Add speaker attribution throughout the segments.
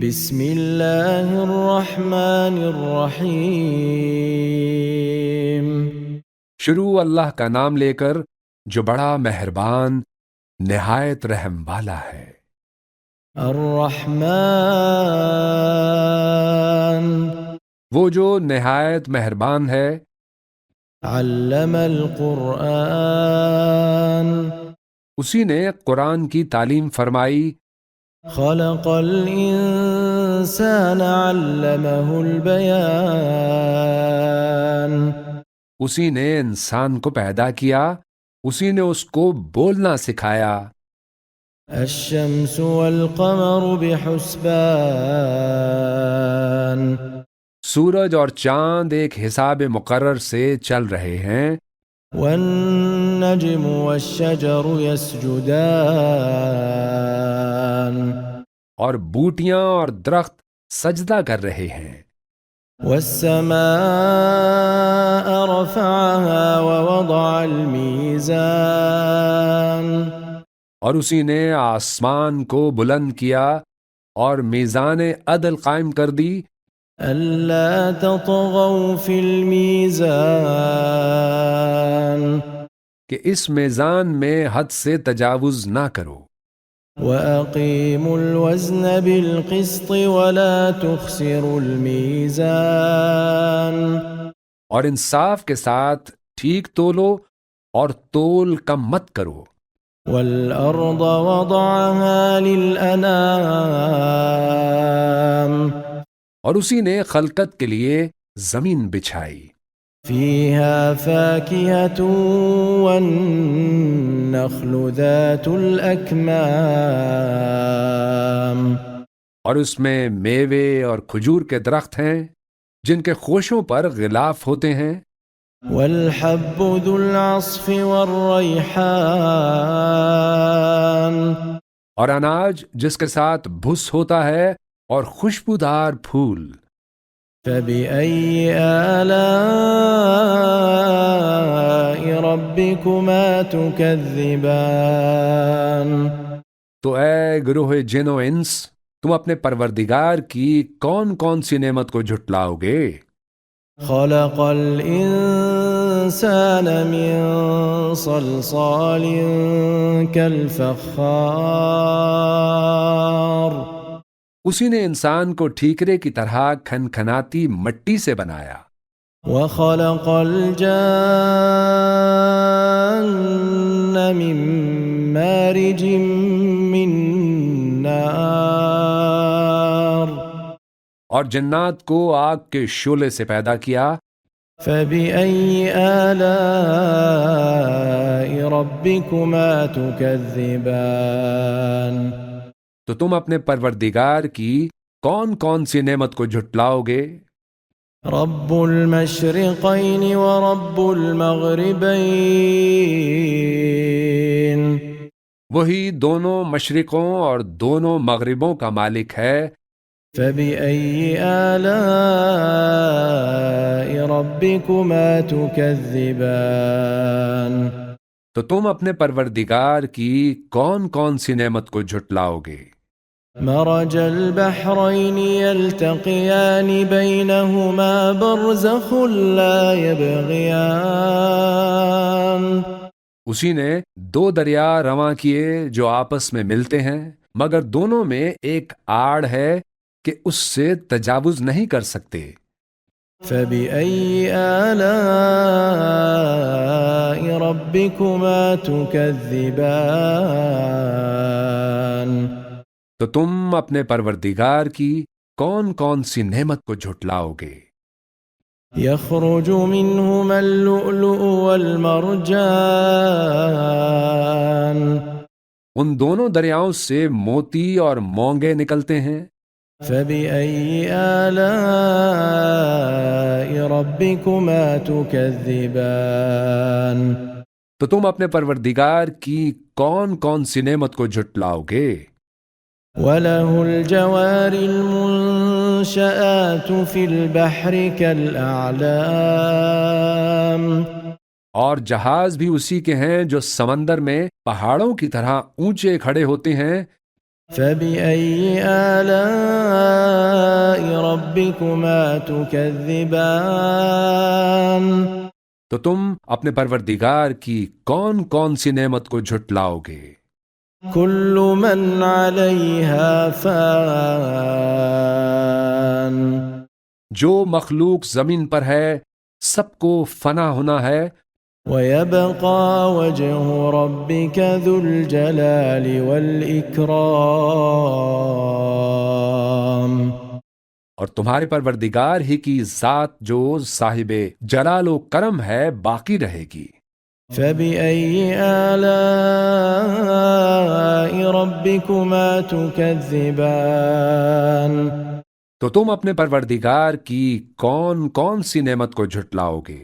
Speaker 1: بسم اللہ الرحمن الرحیم۔
Speaker 2: شروع اللہ کا نام لے کر جو بڑا مہربان نہایت رحم والا ہے۔
Speaker 1: الرحمن
Speaker 2: وہ جو نہایت مہربان ہے۔
Speaker 1: علم القرآن
Speaker 2: اسی نے قرآن کی تعلیم فرمائی۔
Speaker 1: خلق الانسان علمہ البیان
Speaker 2: اسی نے انسان کو پیدا کیا، اسی نے اس کو بولنا سکھایا۔
Speaker 1: الشمس والقمر بحسبان
Speaker 2: سورج اور چاند ایک حساب مقرر سے چل رہے ہیں۔
Speaker 1: والنجم والشجر يسجدان
Speaker 2: اور بوٹیاں اور درخت سجدہ کر رہے ہیں۔
Speaker 1: والسماء رفعها ووضع الميزان
Speaker 2: اور اسی نے آسمان کو بلند کیا اور میزان عدل قائم کر دی۔
Speaker 1: ألا تطغوا في الميزان
Speaker 2: کہ اس میزان میں حد سے تجاوز نہ کرو۔
Speaker 1: وأقيموا الوزن بالقسط ولا تخسروا الميزان
Speaker 2: اور انصاف کے ساتھ ٹھیک تولو اور تول کم مت کرو۔
Speaker 1: والأرض وضعها للأنام
Speaker 2: اور اسی نے خلقت کے لیے زمین بچھائی۔
Speaker 1: فيها فاكهة والنخل ذات الأكمام
Speaker 2: اور اس میں میوے اور کھجور کے درخت ہیں جن کے خوشوں پر غلاف ہوتے ہیں۔
Speaker 1: والحب ذو العصف والريحان
Speaker 2: اور اناج جس کے ساتھ بھس ہوتا ہے اور خوشبودار پھول۔
Speaker 1: فبأي آلاء ربكما تكذبان
Speaker 2: تو اے گروہ جن و انس، تم اپنے پروردگار کی کون کون سی نعمت کو جھٹلاؤ گے؟
Speaker 1: خلق الإنسان من صلصال كالفخار
Speaker 2: اسی نے انسان کو ٹھیکرے کی طرح کھنکھناتی مٹی سے بنایا۔
Speaker 1: وخلق الجان من مارج من نار
Speaker 2: اور جنات کو آگ کے شعلے سے پیدا کیا۔
Speaker 1: فبأي آلاء ربكما تكذبان
Speaker 2: تو تم اپنے پروردگار کی کون کون سی نعمت کو جھٹلاؤ گے؟
Speaker 1: رب المشرقين ورب المغربين
Speaker 2: وہی دونوں مشرقوں اور دونوں مغربوں کا مالک ہے۔
Speaker 1: فبأي آلاء ربكما تكذبان
Speaker 2: تو تم اپنے پروردگار کی کون کون سی نعمت کو جھٹلاؤ گے؟
Speaker 1: مرج البحرين يلتقيان بينهما برزخ لا يبغيان
Speaker 2: اسی نے دو دریا رواں کیے جو آپس میں ملتے ہیں، مگر دونوں میں ایک آڑ ہے کہ اس سے تجاوز نہیں کر سکتے۔
Speaker 1: فبأي آلاء ربكما تكذبان
Speaker 2: تو تم اپنے پروردگار کی کون کون سی نعمت کو جھٹلاؤ گے؟
Speaker 1: يخرج منهما اللؤلؤ والمرجان
Speaker 2: ان دونوں دریاؤں سے موتی اور مونگے نکلتے ہیں۔
Speaker 1: فبأي آلاء ربكما تكذبان
Speaker 2: تو تم اپنے پروردگار کی کون کون سی نعمت کو جھٹلاؤ گے؟
Speaker 1: وله الجوار المنشآت في البحر كالأعلام
Speaker 2: اور جہاز بھی اسی کے ہیں جو سمندر میں پہاڑوں کی طرح اونچے کھڑے ہوتے ہیں۔
Speaker 1: فبأي آلاء ربكما تكذبان
Speaker 2: تو تم اپنے پروردگار کی کون کون سی نعمت کو جھٹلاؤ گے؟
Speaker 1: كل من عليها فان
Speaker 2: جو مخلوق زمین پر ہے سب کو فنا ہونا ہے،
Speaker 1: ويبقى وجه ربك ذو الجلال والإكرام
Speaker 2: اور تمہارے پروردگار ہی کی ذات جو صاحب جلال و کرم ہے باقی رہے گی۔
Speaker 1: فبأي آلاء ربكما تكذبان
Speaker 2: تو تم اپنے پروردگار کی کون کون سی نعمت کو جھٹلاؤ گے؟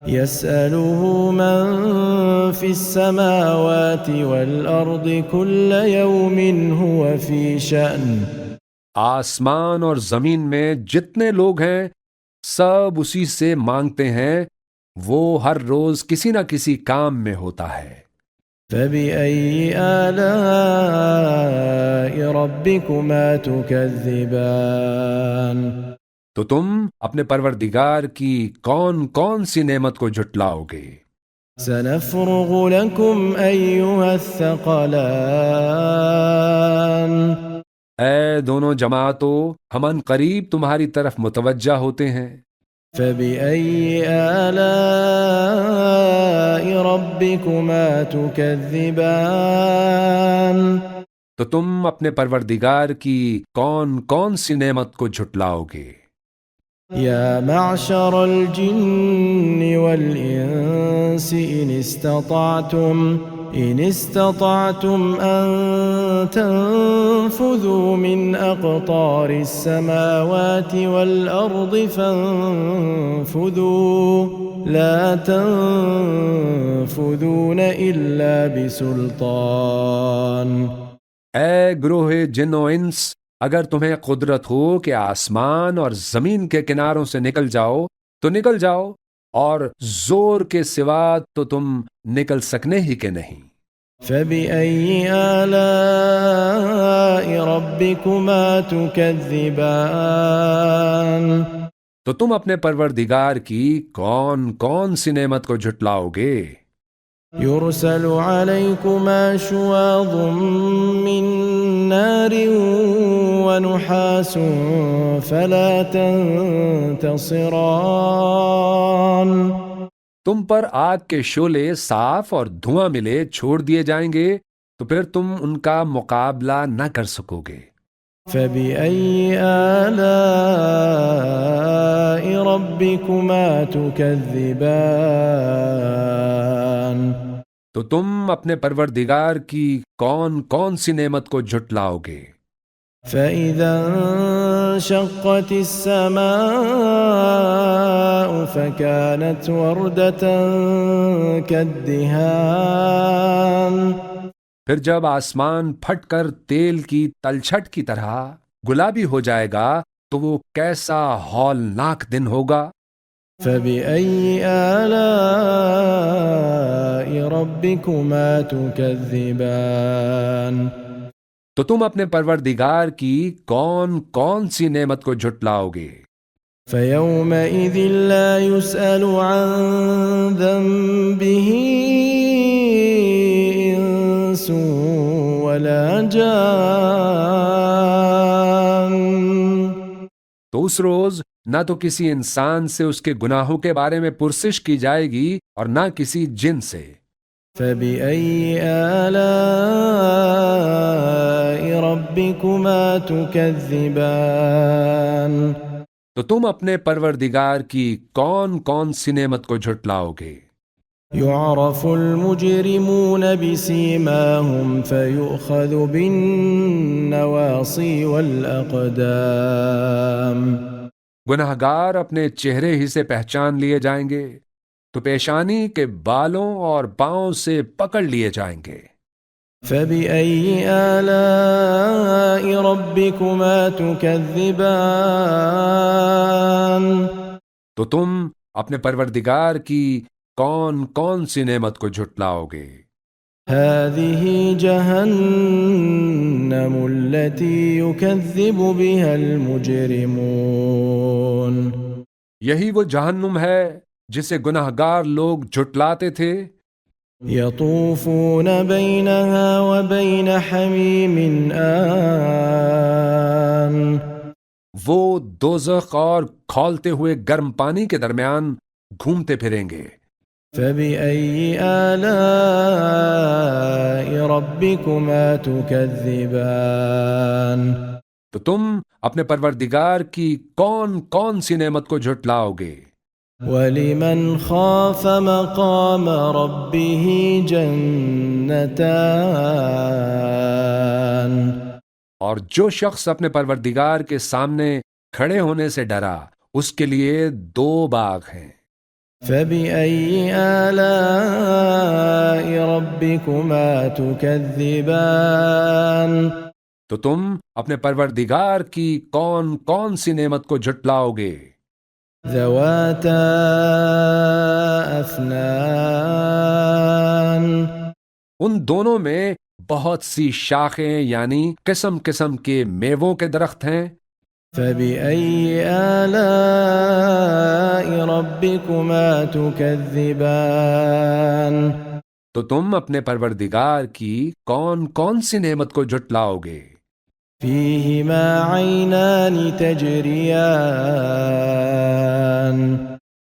Speaker 1: يسأله من في السماوات والأرض كل يوم هو في شأن
Speaker 2: آسمان اور زمین میں جتنے لوگ ہیں سب اسی سے مانگتے ہیں، وہ ہر روز کسی نہ کسی کام میں ہوتا ہے۔
Speaker 1: فبأي آلاء ربكما تكذبان
Speaker 2: تو تم اپنے پروردگار کی کون کون سی نعمت کو جھٹلاؤ گے؟
Speaker 1: سنفرغ لكم أيها الثقلان
Speaker 2: اے دونوں جماعتوں، ہم ان قریب تمہاری طرف متوجہ ہوتے ہیں۔
Speaker 1: فبأي آلاء ربكما تكذبان
Speaker 2: تو تم اپنے پروردگار کی کون کون سی نعمت کو جھٹلاؤ گے؟
Speaker 1: يا معشر الجن والإنس إن استطعتم أن تنفذوا من أقطار السماوات والأرض فانفذوا لا تنفذون إلا بسلطان
Speaker 2: اے گروہ جن و انس، اگر تمہیں قدرت ہو کہ آسمان اور زمین کے کناروں سے نکل جاؤ تو نکل جاؤ، اور زور کے سوا تو تم نکل سکنے ہی کے نہیں۔
Speaker 1: فبأي آلاء ربكما تكذبان
Speaker 2: تو تم اپنے پروردگار کی کون کون سی نعمت کو جھٹلاؤ گے؟
Speaker 1: يرسل عليكما شواظ من نار ونحاس فلا تنتصران
Speaker 2: تم پر آگ کے شعلے صاف اور دھواں ملے چھوڑ دیے جائیں گے تو پھر تم ان کا مقابلہ نہ کر سکو گے۔
Speaker 1: فبأي آلاء ربكما تكذبان
Speaker 2: تو تم اپنے پروردگار کی کون کون سی نعمت کو جھٹلاؤ گے؟
Speaker 1: فإذا انشقت السماء فكانت وردة كالدهان
Speaker 2: پھر جب آسمان پھٹ کر تیل کی تلچھٹ کی طرح گلابی ہو جائے گا تو وہ کیسا ہولناک دن ہوگا۔
Speaker 1: فبأي آلاء ربكما تكذبان
Speaker 2: تو تم اپنے پروردگار کی کون کون سی نعمت کو جھٹلاؤ گے؟
Speaker 1: فيومئذ لا يسأل عن ذنبه إنس ولا جان
Speaker 2: تو اس روز نہ تو کسی انسان سے اس کے گناہوں کے بارے میں پرسش کی جائے گی اور نہ کسی جن سے۔
Speaker 1: فبأي آلاء ربكما تكذبان
Speaker 2: تو تم اپنے پروردگار کی کون کون سی نعمت کو جھٹلاؤ گے؟
Speaker 1: يعرف المجرمون بسيماهم فيؤخذ بالنواصي والأقدام
Speaker 2: گناہگار اپنے چہرے ہی سے پہچان لیے جائیں گے تو پیشانی کے بالوں اور پاؤں سے پکڑ لیے جائیں گے۔
Speaker 1: فبأي آلاء ربكما تكذبان
Speaker 2: تو تم اپنے پروردگار کی کون کون سی نعمت کو جھٹلاؤ گے؟
Speaker 1: هذه جهنم التي يكذب بها المجرمون
Speaker 2: یہی وہ جہنم ہے جسے گناہگار لوگ جھٹلاتے تھے.
Speaker 1: يطوفون بينها وبين حميم آن
Speaker 2: وہ دوزخ اور کھولتے ہوئے گرم پانی کے درمیان گھومتے پھریں گے.
Speaker 1: فبأي آلاء ربكما تكذبان
Speaker 2: تو تم اپنے پروردگار کی کون کون سی نعمت کو جھٹلاؤ گے؟
Speaker 1: ولمن خاف مقام ربه جنتان
Speaker 2: اور جو شخص اپنے پروردگار کے سامنے کھڑے ہونے سے ڈرا اس کے لیے 2 باغ ہیں.
Speaker 1: فبأي آلاء ربكما تكذبان
Speaker 2: تو تم اپنے پروردگار کی کون کون سی نعمت کو جھٹلاؤ گے؟
Speaker 1: ذواتا افنان
Speaker 2: ان دونوں میں بہت سی شاخیں یعنی قسم قسم کے میووں کے درخت ہیں.
Speaker 1: فبأي آلاء ربكما تكذبان
Speaker 2: تو تم اپنے پروردگار کی کون کون سی نعمت کو جھٹلاؤ گے؟
Speaker 1: فيهما عينان تجريان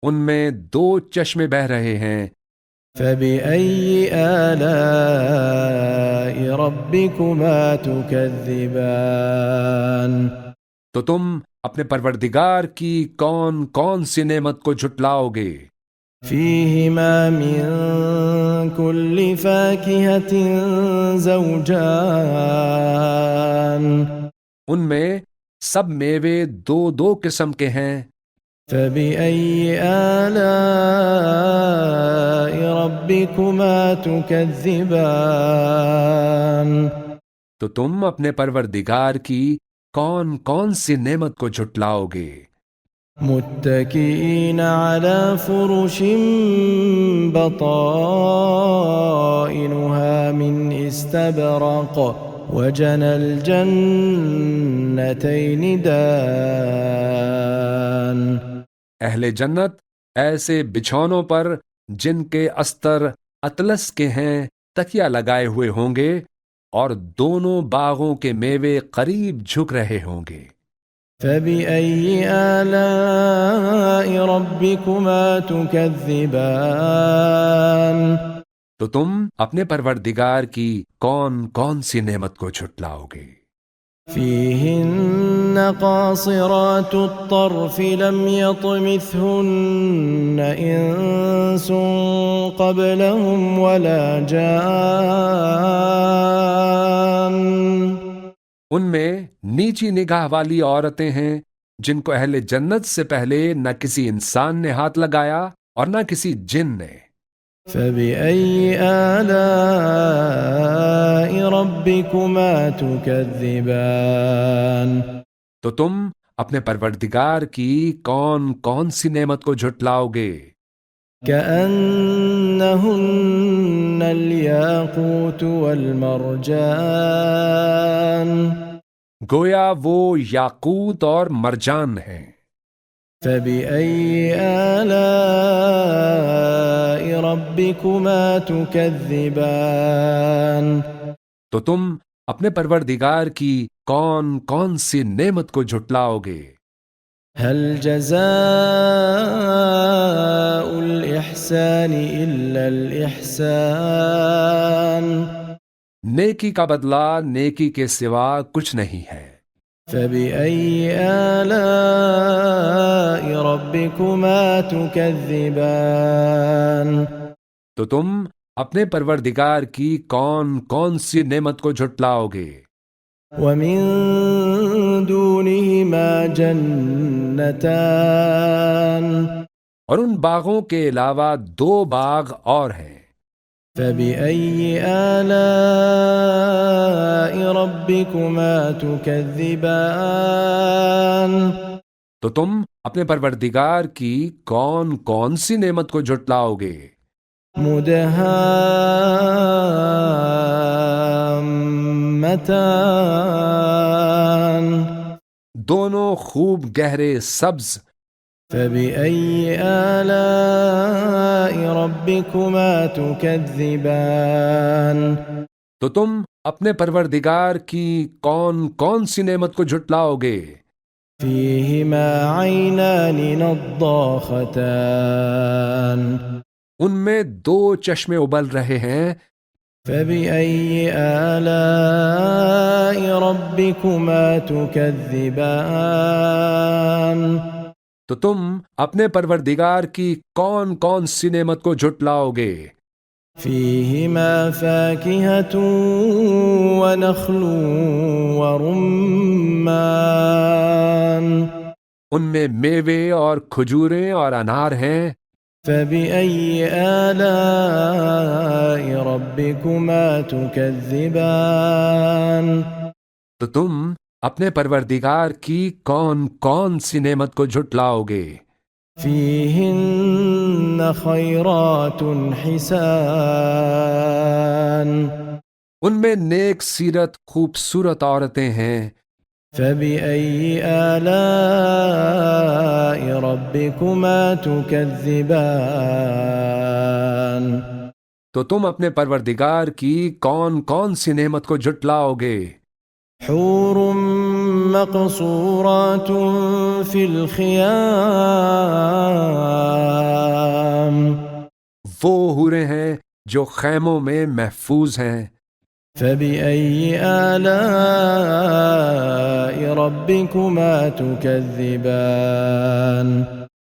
Speaker 2: ان میں 2 چشمے بہہ رہے ہیں.
Speaker 1: فبأي آلاء ربكما تكذبان
Speaker 2: تو تم اپنے پروردگار کی کون کون سی نعمت کو جھٹلاؤ گے؟
Speaker 1: فيهما من كل فاكهة زوجان
Speaker 2: ان میں سب میوے 2 قسم کے ہیں.
Speaker 1: فبأي آلاء ربكما تكذبان
Speaker 2: تو تم اپنے پروردگار کی کون کون سی نعمت کو جھٹلاؤ گے؟
Speaker 1: متكئين على فرش بطائنها من استبرق وجنى الجنتين دان
Speaker 2: اہل جنت ایسے بچھونوں پر جن کے استر اطلس کے ہیں تکیہ لگائے ہوئے ہوں گے اور دونوں باغوں کے میوے قریب جھک رہے ہوں گے.
Speaker 1: فبأي آلاء ربكما تكذبان
Speaker 2: تو تم اپنے پروردگار کی کون کون سی نعمت کو جھٹلاؤ گے؟
Speaker 1: فيهن قاصرات الطرف لم يطمثهن إنس قبلهم ولا جان
Speaker 2: ان میں نیچی نگاہ والی عورتیں ہیں جن کو اہل جنت سے پہلے نہ کسی انسان نے ہاتھ لگایا اور نہ کسی جن نے.
Speaker 1: فبأي آلاء ربكما تكذبان
Speaker 2: تو تم اپنے پروردگار کی کون کون سی نعمت کو جھٹلاؤ گے؟
Speaker 1: كأنهن الياقوت والمرجان
Speaker 2: گویا وہ یاقوت اور مرجان ہیں.
Speaker 1: فبأي آلاء ربكما تكذبان
Speaker 2: تو تم اپنے پروردگار کی کون کون سی نعمت کو جھٹلاؤ گے؟
Speaker 1: هل جزاء الإحسان إلا الإحسان
Speaker 2: نیکی کا بدلہ نیکی کے سوا کچھ نہیں ہے.
Speaker 1: فبأي آلاء ربكما تكذبان
Speaker 2: تو تم اپنے پروردگار کی کون کون سی نعمت کو جھٹلاؤ گے؟
Speaker 1: ومن دونهما جنتان
Speaker 2: اور ان باغوں کے علاوہ 2 باغ اور ہیں.
Speaker 1: فبأي آلاء ربكما تكذبان
Speaker 2: تو تم اپنے پروردگار کی کون کون سی نعمت کو جھٹلاؤ گے؟
Speaker 1: مدهامتان
Speaker 2: دونوں خوب گہرے سبز.
Speaker 1: فبأي آلاء ربكما تكذبان
Speaker 2: تو تم اپنے پروردگار کی کون کون سی نعمت کو جھٹلاؤ گے؟
Speaker 1: فيهما عينان نضاختان
Speaker 2: ان میں دو چشمے ابل رہے ہیں.
Speaker 1: فبأي آلاء ربكما تكذبان
Speaker 2: تو تم اپنے پروردگار کی کون کون سی نعمت کو جھٹلاؤ گے؟
Speaker 1: فيهما فاكهة ونخل ورمان
Speaker 2: ان میں میوے اور کھجوریں اور انار ہیں.
Speaker 1: فبأي آلاء ربكما تكذبان
Speaker 2: تو تم اپنے پروردگار کی کون کون سی نعمت کو جھٹلاؤ گے؟
Speaker 1: فيهن خيرات حسان
Speaker 2: ان میں نیک سیرت خوبصورت عورتیں ہیں.
Speaker 1: فبأي آلاء ربكما تكذبان
Speaker 2: تو تم اپنے پروردگار کی کون کون سی نعمت کو جھٹلاؤ گے؟
Speaker 1: حور مقصورات في الخيام
Speaker 2: وہ حوریں ہیں جو خیموں میں محفوظ ہیں.
Speaker 1: فبأي آلاء ربكما تكذبان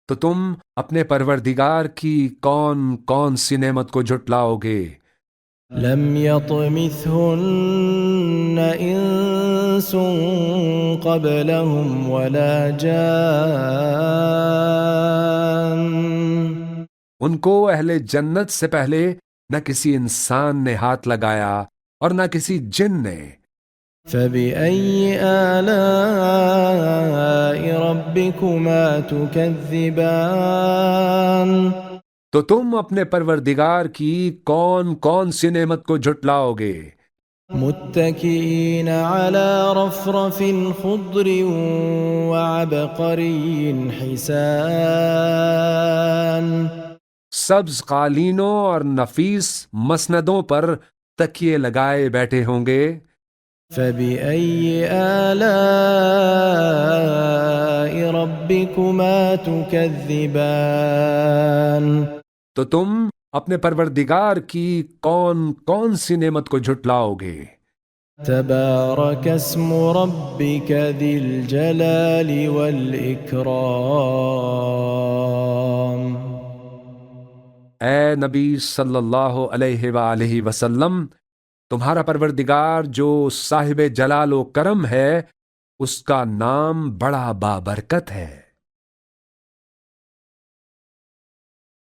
Speaker 2: تو تم اپنے پروردگار کی کون کون سی نعمت کو جھٹلاؤ گے؟
Speaker 1: لم يطمثهن إنس قبلهم ولا جان
Speaker 2: ان کو اہل جنت سے پہلے نہ کسی انسان نے ہاتھ لگایا اور نہ کسی جن نے.
Speaker 1: فبأي آلاء ربكما تكذبان
Speaker 2: تو تم اپنے پروردگار کی کون کون سی نعمت کو جھٹلاؤ گے؟
Speaker 1: متكئين على رفرف خضر وعبقري حسان
Speaker 2: سبز قالینوں اور نفیس مسندوں پر تکیے لگائے بیٹھے ہوں گے.
Speaker 1: فبأي آلاء ربكما تكذبان
Speaker 2: تو تم اپنے پروردگار کی کون کون سی نعمت کو جھٹلاؤ گے؟
Speaker 1: تبارك اسم ربك ذي الجلال والإكرام
Speaker 2: اے نبی صلی اللہ علیہ وآلہ وسلم، تمہارا پروردگار جو صاحب جلال و کرم ہے، اس کا نام بڑا بابرکت ہے.